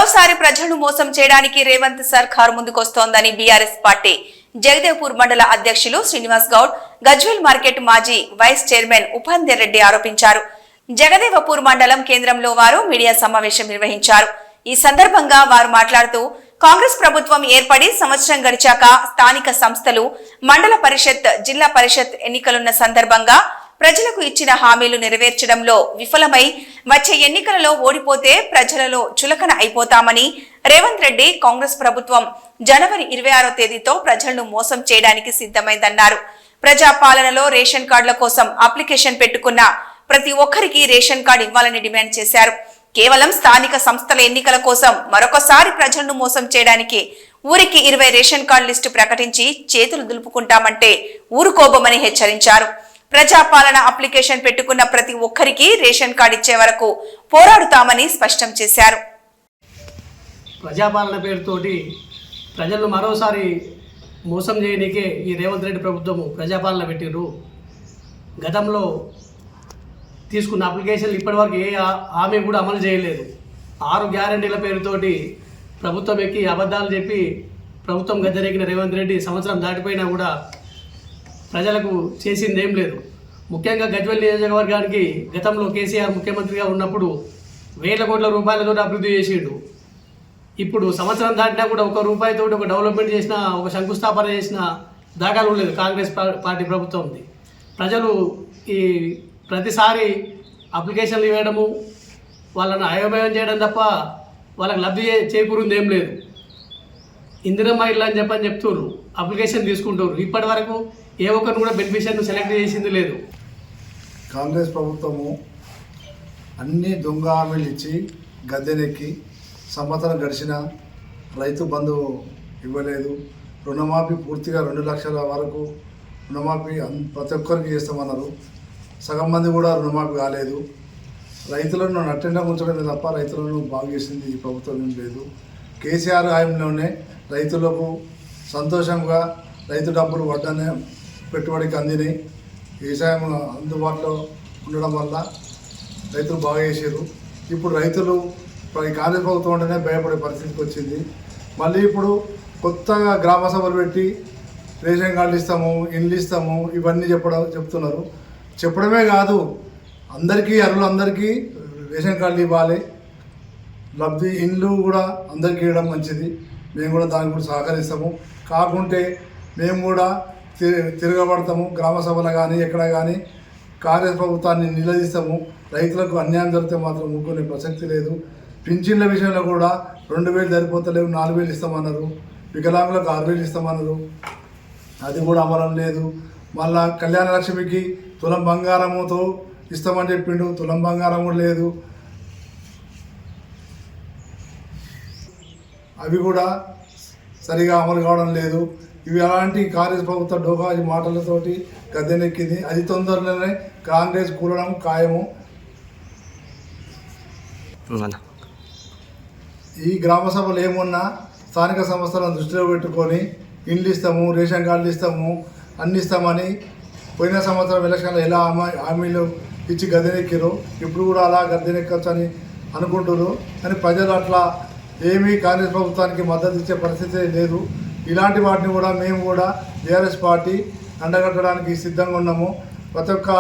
మరోసారి ప్రజలను మోసం చేయడానికి రేవంత్ సర్కార్ ముందుకొస్తోందని బీఆర్ఎస్ పార్టీ జగదేవ్పూర్ మండల అధ్యక్షులు శ్రీనివాస్ గౌడ్, గజ్వేల్ మార్కెట్ మాజీ వైస్ చైర్మన్ ఉపేందర్ రెడ్డి ఆరోపించారు. జగదేవపూర్ మండలం కేంద్రంలో వారు మీడియా సమావేశం నిర్వహించారు. ఈ సందర్భంగా వారు మాట్లాడుతూ కాంగ్రెస్ ప్రభుత్వం ఏర్పడి సంవత్సరం గడిచాక స్థానిక సంస్థలు, మండల పరిషత్, జిల్లా పరిషత్ ఎన్నికలున్న సందర్భంగా ప్రజలకు ఇచ్చిన హామీలు నెరవేర్చడంలో విఫలమై వచ్చే ఎన్నికలలో ఓడిపోతే ప్రజలలో చులకన అయిపోతామని రేవంత్ రెడ్డి కాంగ్రెస్ ప్రభుత్వం జనవరి 26వ తేదీతో ప్రజలను మోసం చేయడానికి సిద్ధమైందన్నారు. ప్రజాపాలనలో రేషన్ కార్డుల కోసం అప్లికేషన్ పెట్టుకున్న ప్రతి ఒక్కరికి రేషన్ కార్డు ఇవ్వాలని డిమాండ్ చేశారు. కేవలం స్థానిక సంస్థల ఎన్నికల కోసం మరొకసారి ప్రజలను మోసం చేయడానికి ఊరికి 20 రేషన్ కార్డు లిస్టు ప్రకటించి చేతులు దులుపుకుంటామంటే ఊరుకోబోమని హెచ్చరించారు. ప్రజాపాలన అప్లికేషన్ పెట్టుకున్న ప్రతి ఒక్కరికి రేషన్ కార్డు ఇచ్చే వరకు పోరాడుతామని స్పష్టం చేశారు. ప్రజాపాలన పేరుతోటి ప్రజలను మరోసారి మోసం చేయడానికే ఈ రేవంత్ రెడ్డి ప్రభుత్వము ప్రజాపాలన పెట్టిర్రు. గతంలో తీసుకున్న అప్లికేషన్లు ఇప్పటివరకు ఏ హామీ కూడా అమలు చేయలేదు. 6 గ్యారెంటీల పేరుతోటి ప్రభుత్వం ఎక్కి అబద్ధాలు చెప్పి ప్రభుత్వం గద్దెరెక్కిన రేవంత్ రెడ్డి సంవత్సరం దాటిపోయినా కూడా ప్రజలకు చేసింది ఏం లేదు. ముఖ్యంగా గజ్వేల్ నియోజకవర్గానికి గతంలో కేసీఆర్ ముఖ్యమంత్రిగా ఉన్నప్పుడు వేల కోట్ల రూపాయలతో అభివృద్ధి చేసిండు. ఇప్పుడు సంవత్సరం దాటినా కూడా ₹1 ఒక డెవలప్మెంట్ చేసిన, ఒక శంకుస్థాపన చేసిన దాఖలు లేదు కాంగ్రెస్ పార్టీ ప్రభుత్వంది. ప్రజలు ఈ ప్రతిసారి అప్లికేషన్లు ఇవ్వడము, వాళ్ళని అయోమయం చేయడం తప్ప వాళ్ళకి లబ్ధి చేకూరింది ఏం లేదు. ఇందిరమ్మ ఇల్లు అని చెప్తున్నారు, అప్లికేషన్ తీసుకుంటారు. ఇప్పటి వరకు ఏ ఒక్కరిని కూడా బెనిఫిషియర్ను సెలెక్ట్ చేసింది లేదు. కాంగ్రెస్ ప్రభుత్వము అన్ని దొంగ హామీలు ఇచ్చి గద్దెనెక్కి సంవత్సరం గడిచిన రైతు బంధు ఇవ్వలేదు. రుణమాఫీ పూర్తిగా 2 లక్షల వరకు రుణమాఫీ ప్రతి ఒక్కరికి చేస్తామన్నారు. సగం మంది కూడా రుణమాఫీ కాలేదు. రైతులను నట్టండా ఉంచడం తప్ప రైతులను బాగు చేసింది ఈ ప్రభుత్వం ఏం లేదు. కేసీఆర్ హయాంలోనే రైతులకు సంతోషంగా రైతు డబ్బులు వడ్డనే పెట్టుబడికి అందినాయి. వ్యవసాయం అందుబాటులో ఉండడం వల్ల రైతులు బాగా చేశారు. ఇప్పుడు రైతులు కాంగ్రెస్ ప్రభుత్వం ఉంటేనే భయపడే పరిస్థితికి వచ్చింది. మళ్ళీ ఇప్పుడు కొత్తగా గ్రామ సభలు పెట్టి రేషన్ కార్డులు ఇస్తాము, ఇండ్లు ఇస్తాము, ఇవన్నీ చెప్తున్నారు. చెప్పడమే కాదు, అందరికీ అర్హులందరికీ రేషన్ కార్డులు ఇవ్వాలి, లబ్ధి ఇండ్లు కూడా అందరికీ ఇవ్వడం మంచిది. మేము కూడా దానికి కూడా సహకరిస్తాము. కాకుంటే మేము కూడా తిరగబడతాము. గ్రామ సభలు కానీ ఎక్కడ కానీ కాంగ్రెస్ ప్రభుత్వాన్ని నిలదీస్తాము. రైతులకు అన్యాయం జరిగితే మాత్రం ఊరుకునే ప్రసక్తి లేదు. పింఛన్ల విషయంలో కూడా 2000 సరిపోతలేవు, 4000 ఇస్తామన్నారు. వికలాంగులకు 6000 ఇస్తామన్నారు, అది కూడా అమలం లేదు. మళ్ళా కళ్యాణ లక్ష్మికి తులం బంగారముతో ఇస్తామని చెప్పిండు, తులం బంగారం కూడా లేదు. అవి కూడా సరిగా అమలు కావడం లేదు. ఇవి అలాంటి కాంగ్రెస్ ప్రభుత్వ డోకాజీ మాటలతోటి గద్దెనెక్కింది. అది తొందరలోనే కాంగ్రెస్ కూలడం ఖాయము. ఈ గ్రామ సభలు ఏమున్నా స్థానిక సంస్థలను దృష్టిలో పెట్టుకొని ఇండ్లు ఇస్తాము, రేషన్ కార్డులు ఇస్తాము, అన్ని ఇస్తామని పోయిన సంవత్సరం ఎలక్షన్లో ఎలా హామీలు ఇచ్చి గద్దెనెక్కిరు, ఇప్పుడు కూడా అలా గద్దెనెక్కచ్చు అని అనుకుంటున్నారు. కానీ ప్రజలు అట్లా ఏమీ కాంగ్రెస్ ప్రభుత్వానికి మద్దతు ఇచ్చే పరిస్థితి లేదు. ఇలాంటి వాటిని కూడా మేము కూడా బీఆర్ఎస్ పార్టీ అండగట్టడానికి సిద్ధంగా ఉన్నాము. ప్రతి ఒక్క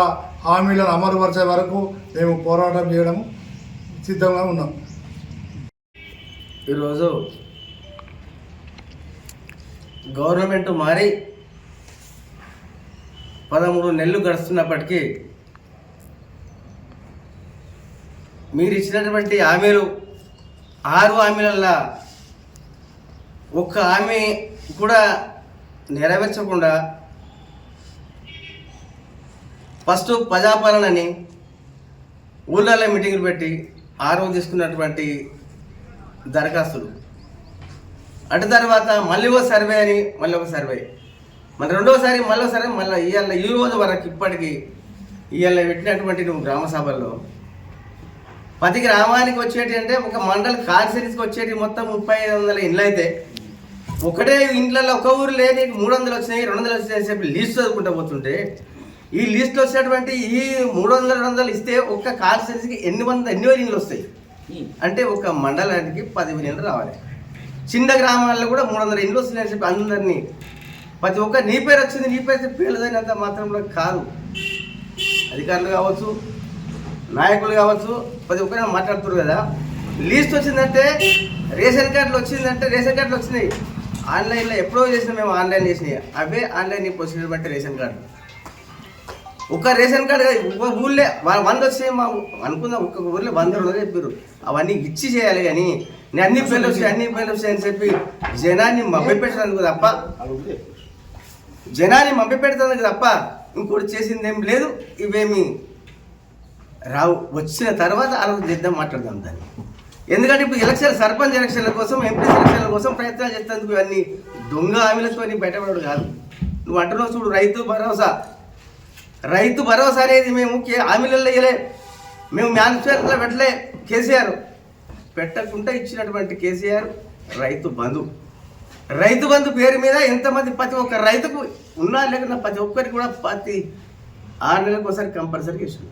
హామీలను అమలుపరిచే వరకు మేము పోరాటం చేయడం సిద్ధంగా ఉన్నాం. ఈరోజు గవర్నమెంట్ మారి 13 నెలలు గడుస్తున్నప్పటికీ మీరు ఇచ్చినటువంటి హామీలు 6 హామీలల్లో ఒక్క హామీ కూడా నెరవేర్చకుండా ఫస్ట్ ప్రజాపాలనని ఊళ్ళల్లో మీటింగులు పెట్టి 6 తీసుకున్నటువంటి దరఖాస్తులు, అటు తర్వాత మళ్ళీ ఒక సర్వే అని మళ్ళీ ఒక సర్వే, మళ్ళీ రెండోసారి మళ్ళీ సర్వే, మళ్ళీ ఇవాళ ఈ రోజు వరకు ఇప్పటికీ ఇవాళ పెట్టినటువంటి నువ్వు గ్రామ సభల్లో ప్రతి గ్రామానికి వచ్చేటి అంటే ఒక మండల కాన్స్టిట్యూన్సీకి వచ్చేటి మొత్తం 3500 ఇండ్లు అయితే ఒకటే ఇంట్లలో ఒక ఊరు లేని 300 వచ్చినాయి, 200 వచ్చినాయి చెప్పి లిస్ట్ చదువుకుంటూ పోతుంటే ఈ లిస్ట్లో వచ్చినటువంటి ఈ 300, 200 ఇస్తే ఒక్క కాన్స్టిట్యూన్సీకి ఎన్ని వేల ఇండ్లు వస్తాయి? అంటే ఒక మండలానికి 10,000 ఇండ్లు రావాలి. చిన్న గ్రామాల్లో కూడా 300 ఇండ్లు వస్తున్నాయని చెప్పి అందరినీ ప్రతి ఒక్క నీ పేరు వచ్చింది నీ పేరు పేర్లదైనంత మాత్రం కూడా కాదు. అధికారులు కావచ్చు, నాయకులు కావచ్చు, ప్రతి ఒక్కరైనా మాట్లాడుతున్నారు కదా. లిస్ట్ వచ్చిందంటే రేషన్ కార్డులు వచ్చినాయి. ఆన్లైన్లో ఎప్పుడో చేసినా మేము ఆన్లైన్ చేసినాయి, అవే ఆన్లైన్ వచ్చినటువంటి రేషన్ కార్డు. ఒక రేషన్ కార్డు ఒక ఊళ్ళో 100 వచ్చాయి. మా అనుకుందాం ఒక్కొక్క ఊళ్ళో 100 చెప్పారు. అవన్నీ ఇచ్చి చేయాలి కానీ నేను అన్ని పేర్లు వచ్చాయని చెప్పి జనాన్ని మభ్యపెట్టడానికి తప్ప ఇంకోటి చేసింది ఏం లేదు. ఇవేమి రావు. వచ్చిన తర్వాత ఆ రోజు చేద్దాం, మాట్లాడదాం దాన్ని. ఎందుకంటే ఇప్పుడు సర్పంచ్ ఎలక్షన్ల కోసం, ఎంపీ ఎలక్షన్ల కోసం ప్రయత్నాలు చేసేందుకు ఇవన్నీ దొంగ హామీలతో బయటపడడు కాదు. నువ్వు అంటున్నావు చూడు, రైతు భరోసా అనేది మేము హామీలలో ఇవ్వలే, మేము మేనిఫెస్టోలో పెట్టలే. కేసీఆర్ పెట్టకుండా ఇచ్చినటువంటి కేసీఆర్ రైతు బంధు పేరు మీద ఎంతమంది ప్రతి ఒక్క రైతుకు ఉన్నా లేకున్నా ప్రతి ఒక్కరికి కూడా ప్రతి 6 నెలలకు ఒకసారి కంపల్సరీగా ఇస్తుంది.